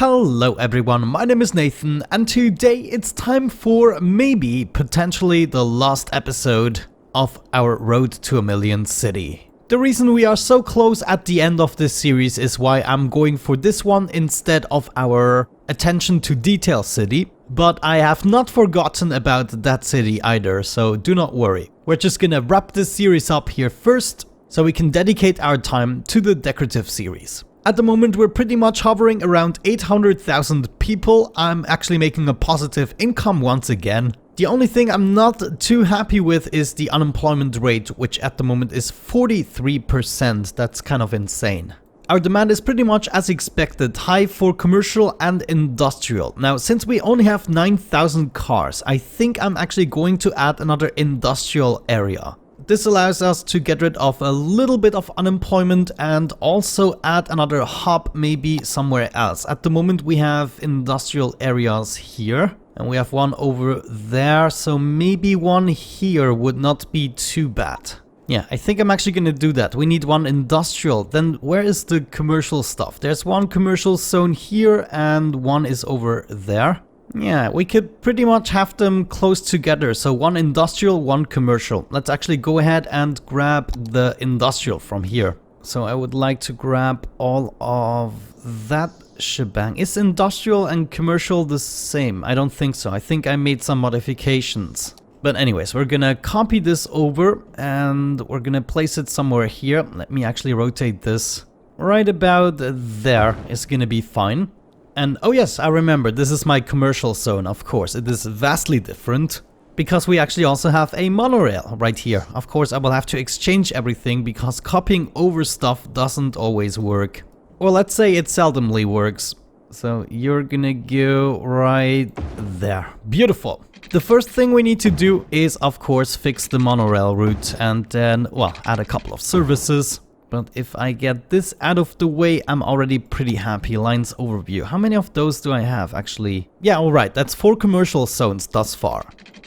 Hello everyone, my name is Nathan, and today it's time for maybe, potentially, the last episode of our Road to a Million City. The reason we are so close at the end of this series is why I'm going for this one instead of our Attention to Detail city, but I have not forgotten about that city either, so do not worry. We're just gonna wrap this series up here first, so we can dedicate our time to the decorative series. At the moment we're pretty much hovering around 800,000 people. I'm actually making a positive income once again. The only thing I'm not too happy with is the unemployment rate, which at the moment is 43%. That's kind of insane. Our demand is pretty much as expected, high for commercial and industrial. Now, since we only have 9,000 cars, I think I'm actually going to add another industrial area. This allows us to get rid of a little bit of unemployment and also add another hub maybe somewhere else. At the moment we have industrial areas here and we have one over there, so maybe one here would not be too bad. Yeah, I think I'm actually gonna do that. We need one industrial. Then where is the commercial stuff? There's one commercial zone here and one is over there. Yeah, we could pretty much have them close together, so one industrial, one commercial. Let's actually go ahead and grab the industrial from here. So I would like to grab all of that shebang. Is industrial and commercial the same? I don't think so. I think I made some modifications. But anyways, we're gonna copy this over and we're gonna place it somewhere here. Let me actually rotate this. Right about there is gonna be fine. And oh yes, I remember, this is my commercial zone, of course. It is vastly different because we actually also have a monorail right here. Of course, I will have to exchange everything because copying over stuff doesn't always work. Or let's say it seldomly works. So you're gonna go right there. Beautiful. The first thing we need to do is, of course, fix the monorail route and then, well, add a couple of services. But if I get this out of the way, I'm already pretty happy. Lines overview. How many of those do I have, actually? Yeah, alright, that's 4 commercial zones thus far.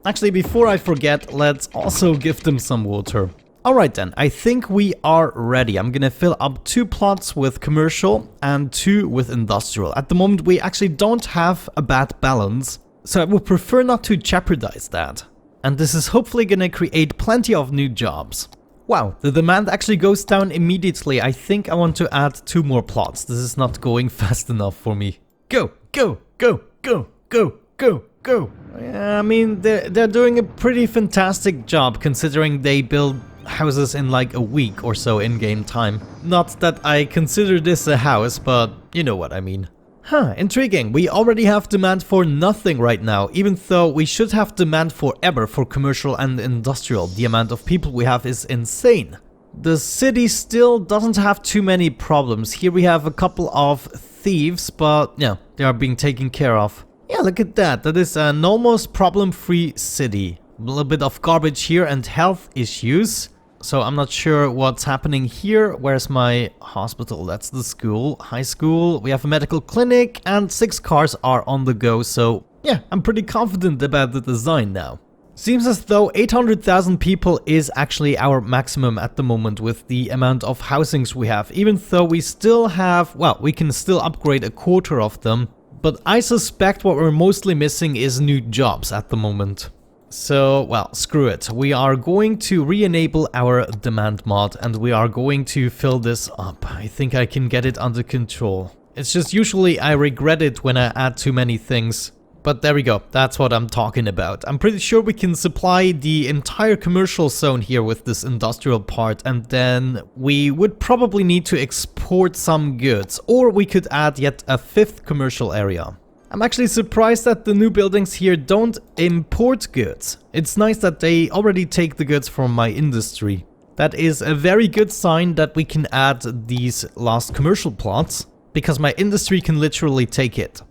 Actually, before I forget, let's also give them some water. Alright then, I think we are ready. I'm gonna fill up 2 plots with commercial and 2 with industrial. At the moment, we actually don't have a bad balance, so I would prefer not to jeopardize that. And this is hopefully gonna create plenty of new jobs. Wow, the demand actually goes down immediately. I think I want to add 2 more plots. This is not going fast enough for me. Go, go, go, go, go, go, go. Yeah, I mean, they're doing a pretty fantastic job considering they build houses in like a week or so in game time. Not that I consider this a house, but you know what I mean. Huh, intriguing. We already have demand for nothing right now, even though we should have demand forever for commercial and industrial. The amount of people we have is insane. The city still doesn't have too many problems. Here we have a couple of thieves, but yeah, they are being taken care of. Yeah, look at that. That is an almost problem-free city. A little bit of garbage here and health issues. So I'm not sure what's happening here. Where's my hospital? That's the school. High school. We have a medical clinic and 6 cars are on the go. So yeah, I'm pretty confident about the design now. Seems as though 800,000 people is actually our maximum at the moment with the amount of housings we have. Even though we still have, well, we can still upgrade a quarter of them. But I suspect what we're mostly missing is new jobs at the moment. So, well, screw it. We are going to re-enable our demand mod and we are going to fill this up. I think I can get it under control. It's just usually I regret it when I add too many things. But there we go. That's what I'm talking about. I'm pretty sure we can supply the entire commercial zone here with this industrial part and then we would probably need to export some goods, or we could add yet a 5th commercial area. I'm actually surprised that the new buildings here don't import goods. It's nice that they already take the goods from my industry. That is a very good sign that we can add these last commercial plots, because my industry can literally take it.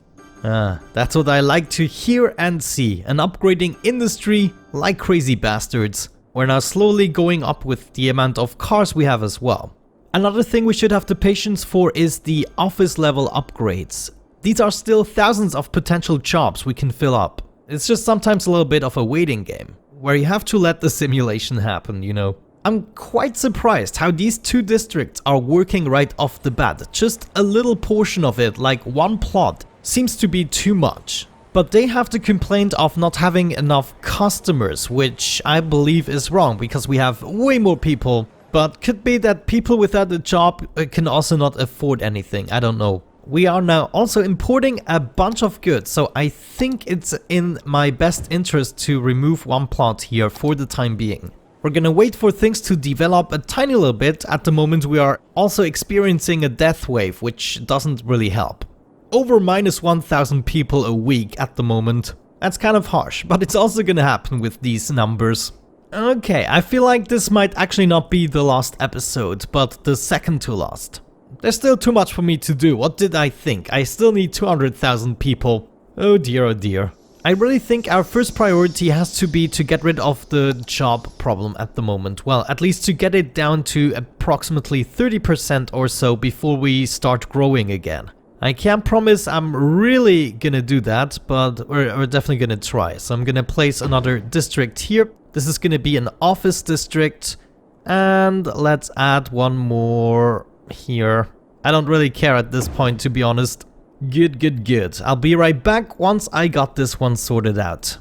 That's what I like to hear and see. An upgrading industry like crazy bastards. We're now slowly going up with the amount of cars we have as well. Another thing we should have the patience for is the office level upgrades. These are still thousands of potential jobs we can fill up. It's just sometimes a little bit of a waiting game, where you have to let the simulation happen, you know. I'm quite surprised how these 2 districts are working right off the bat. Just a little portion of it, like 1 plot, seems to be too much. But they have the complaint of not having enough customers, which I believe is wrong because we have way more people. But could be that people without a job can also not afford anything, I don't know. We are now also importing a bunch of goods, so I think it's in my best interest to remove one plot here for the time being. We're gonna wait for things to develop a tiny little bit. At the moment we are also experiencing a death wave, which doesn't really help. Over minus 1,000 people a week at the moment. That's kind of harsh, but it's also gonna happen with these numbers. Okay, I feel like this might actually not be the last episode, but the second to last. There's still too much for me to do. What did I think? I still need 200,000 people. Oh dear, oh dear. I really think our first priority has to be to get rid of the job problem at the moment. Well, at least to get it down to approximately 30% or so before we start growing again. I can't promise I'm really gonna do that, but we're definitely gonna try. So I'm gonna place another district here. This is gonna be an office district. And let's add one more here. I don't really care at this point, to be honest. Good, good, good. I'll be right back once I got this one sorted out.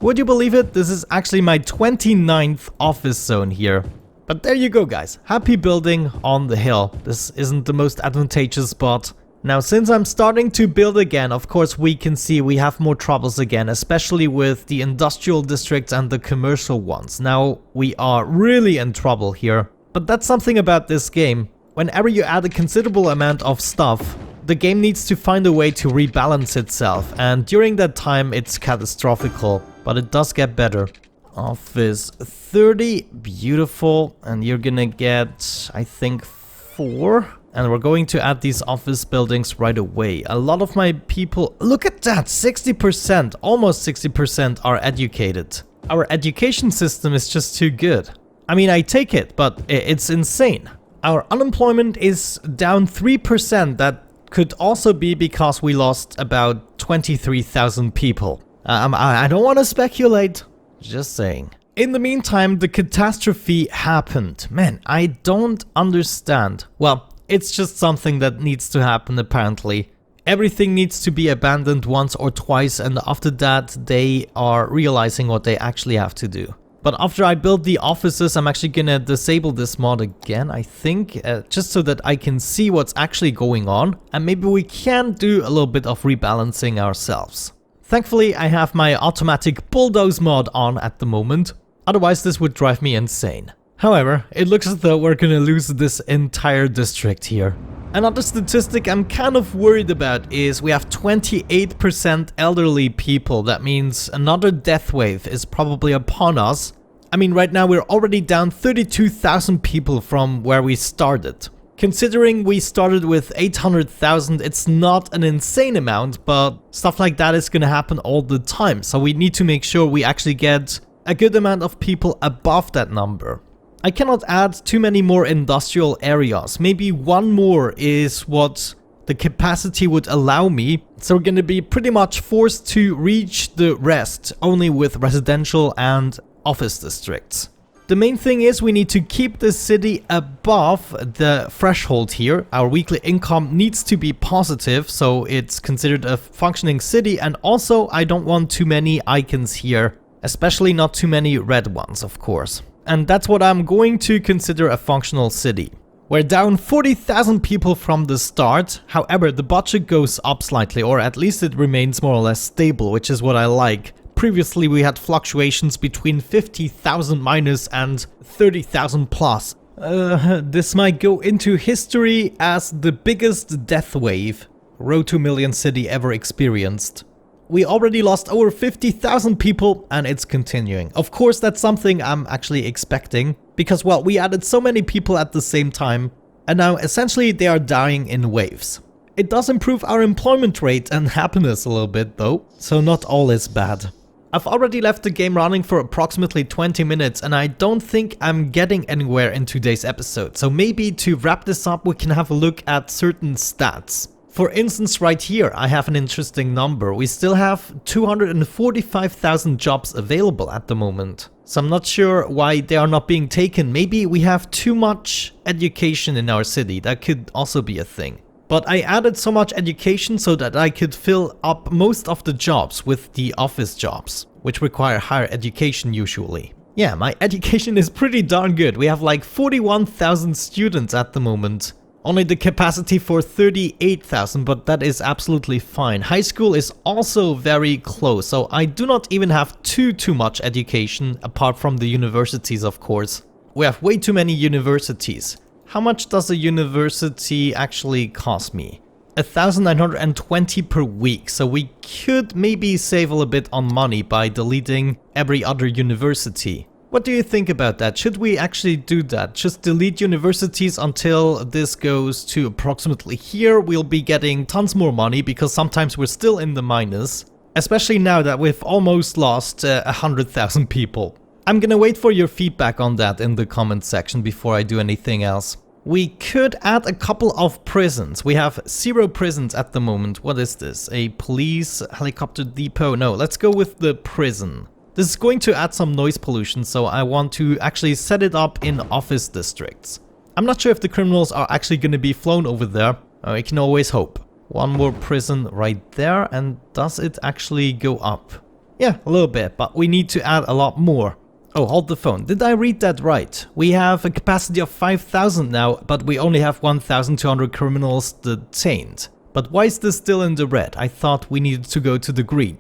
Would you believe it? This is actually my 29th office zone here. But there you go, guys. Happy building on the hill. This isn't the most advantageous spot. Now, since I'm starting to build again, of course, we can see we have more troubles again, especially with the industrial districts and the commercial ones. Now, we are really in trouble here. But that's something about this game. Whenever you add a considerable amount of stuff, the game needs to find a way to rebalance itself, and during that time it's catastrophical, but it does get better. Office 30, beautiful, and you're gonna get, I think, 4. And we're going to add these office buildings right away. A lot of my people, look at that, 60%, almost 60% are educated. Our education system is just too good. I mean, I take it, but it's insane. Our unemployment is down 3%. That could also be because we lost about 23,000 people. I don't want to speculate, just saying. In the meantime, the catastrophe happened. Man, I don't understand. Well, it's just something that needs to happen apparently. Everything needs to be abandoned once or twice, and after that they are realizing what they actually have to do. But after I build the offices, I'm actually gonna disable this mod again, I think, just so that I can see what's actually going on, and maybe we can do a little bit of rebalancing ourselves. Thankfully, I have my automatic bulldoze mod on at the moment, otherwise this would drive me insane. However, it looks as though we're gonna lose this entire district here. Another statistic I'm kind of worried about is we have 28% elderly people. That means another death wave is probably upon us. I mean, right now we're already down 32,000 people from where we started. Considering we started with 800,000, it's not an insane amount, but stuff like that is gonna happen all the time. So we need to make sure we actually get a good amount of people above that number. I cannot add too many more industrial areas. Maybe one more is what the capacity would allow me. So we're going to be pretty much forced to reach the rest only with residential and office districts. The main thing is we need to keep the city above the threshold here. Our weekly income needs to be positive, so it's considered a functioning city. And also I don't want too many icons here, especially not too many red ones, of course. And that's what I'm going to consider a functional city. We're down 40,000 people from the start. However, the budget goes up slightly, or at least it remains more or less stable, which is what I like. Previously, we had fluctuations between 50,000 minus and 30,000 plus. This might go into history as the biggest death wave Road to a Million City ever experienced. We already lost over 50,000 people and it's continuing. Of course, that's something I'm actually expecting because, well, we added so many people at the same time and now essentially they are dying in waves. It does improve our employment rate and happiness a little bit though, so not all is bad. I've already left the game running for approximately 20 minutes and I don't think I'm getting anywhere in today's episode. So maybe to wrap this up, we can have a look at certain stats. For instance, right here, I have an interesting number. We still have 245,000 jobs available at the moment. So I'm not sure why they are not being taken. Maybe we have too much education in our city. That could also be a thing. But I added so much education so that I could fill up most of the jobs with the office jobs, which require higher education usually. Yeah, my education is pretty darn good. We have like 41,000 students at the moment. Only the capacity for 38,000, but that is absolutely fine. High school is also very close, so I do not even have too much education, apart from the universities, of course. We have way too many universities. How much does a university actually cost me? 1,920 per week, so we could maybe save a little bit on money by deleting every other university. What do you think about that? Should we actually do that? Just delete universities until this goes to approximately here. We'll be getting tons more money because sometimes we're still in the minus, especially now that we've almost lost 100,000 people. I'm gonna wait for your feedback on that in the comment section before I do anything else. We could add a couple of prisons. We have 0 prisons at the moment. What is this? A police helicopter depot? No, let's go with the prison. This is going to add some noise pollution, so I want to actually set it up in office districts. I'm not sure if the criminals are actually going to be flown over there. I can always hope. One more prison right there, and does it actually go up? Yeah, a little bit, but we need to add a lot more. Oh, hold the phone. Did I read that right? We have a capacity of 5,000 now, but we only have 1,200 criminals detained. But why is this still in the red? I thought we needed to go to the green.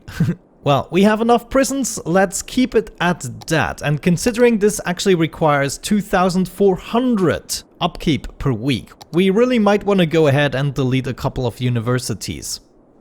Well, we have enough prisons, let's keep it at that. And considering this actually requires 2,400 upkeep per week, we really might want to go ahead and delete a couple of universities.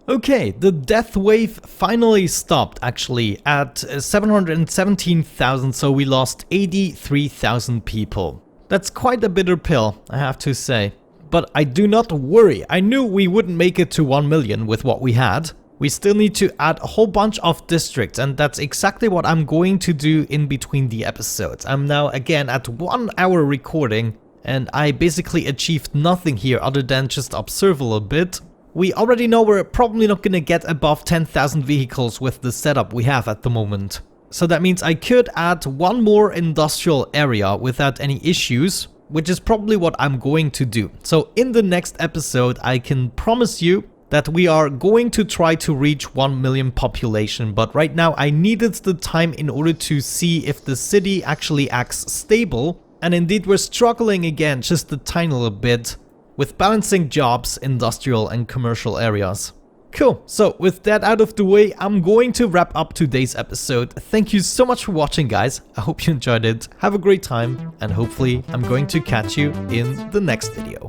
Okay, the death wave finally stopped actually at 717,000, so we lost 83,000 people. That's quite a bitter pill, I have to say. But I do not worry, I knew we wouldn't make it to 1 million with what we had. We still need to add a whole bunch of districts, and that's exactly what I'm going to do in between the episodes. I'm now again at 1 hour recording, and I basically achieved nothing here other than just observe a little bit. We already know we're probably not gonna get above 10,000 vehicles with the setup we have at the moment. So that means I could add 1 more industrial area without any issues, which is probably what I'm going to do. So in the next episode, I can promise you that we are going to try to reach 1 million population, but right now I needed the time in order to see if the city actually acts stable, and indeed we're struggling again just a tiny little bit with balancing jobs, industrial and commercial areas. Cool, so with that out of the way, I'm going to wrap up today's episode. Thank you so much for watching, guys. I hope you enjoyed it. Have a great time, and hopefully I'm going to catch you in the next video.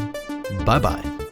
Bye bye.